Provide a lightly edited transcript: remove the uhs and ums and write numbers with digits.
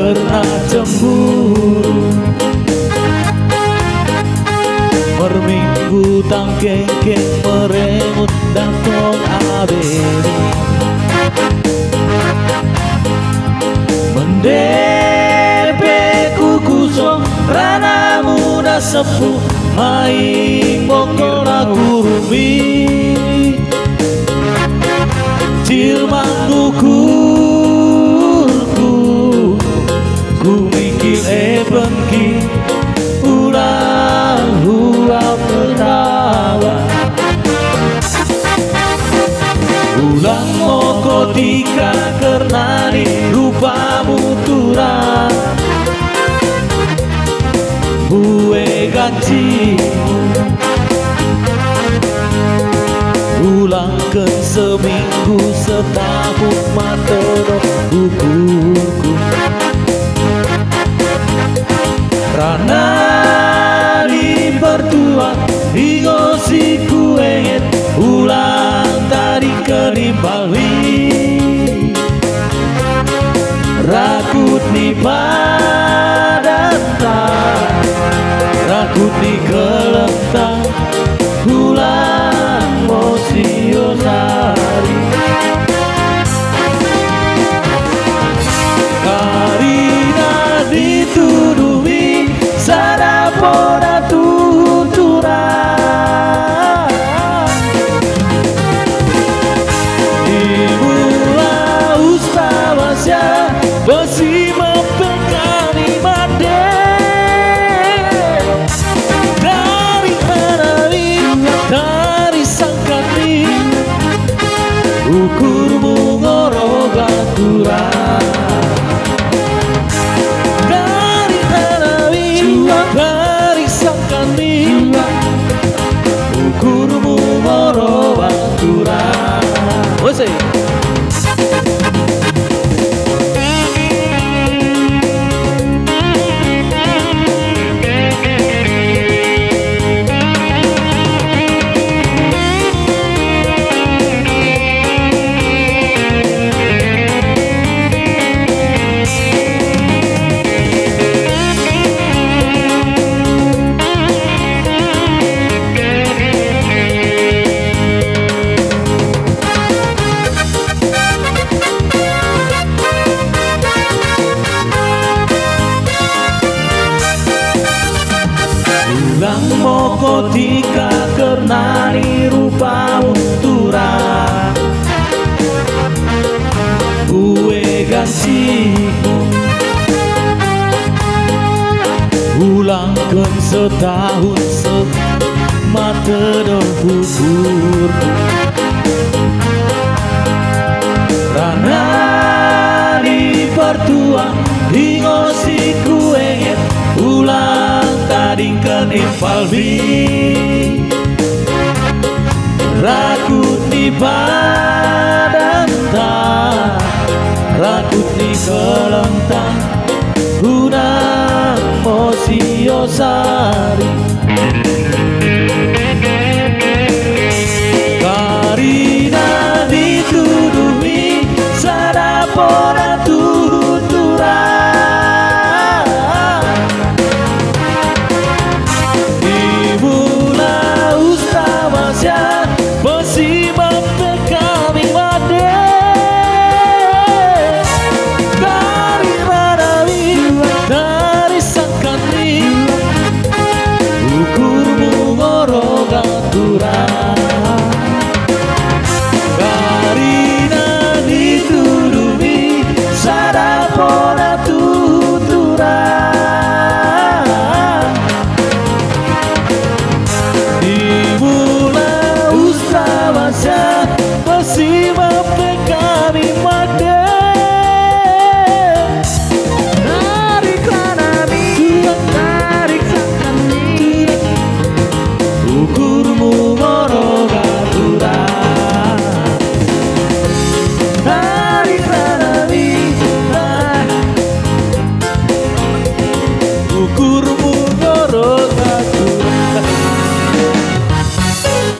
karena cemburu. Merminggu tangkeng meremut datang abeni. Mendepe kukusong rana muda sepuh maing bokor aku rumi. Cilmangku kurku ku mikir benki ulang hua pertawa. Ulang moko tika kernani rupamu turang bue gancimu. Ulangkan seminggu setahun matero ukurku. Rana di pertua ingosi kuenget ulang tadi kenimpali. Rakut ni padanta, rakut ni kelentang ulang mosiosari. Karina dituduhi sadapora tuturang. Dimula ustawasya besi mempekani made. Dari harari, dari sangkati, ukurmu ngoroga turang. Dari harari, dari sangkati, ukurmu ngoroga turang. Wase. Ulang moko tika kernani rupamu turang bue gancimu. Ulangkan setahun matero buburku. Rana di pertua ingosi kuenget ulang tadingkan impalbi. Rakut ni badanta, rakut ni kelentang unang mosiosari. Karina dituduhi sadapora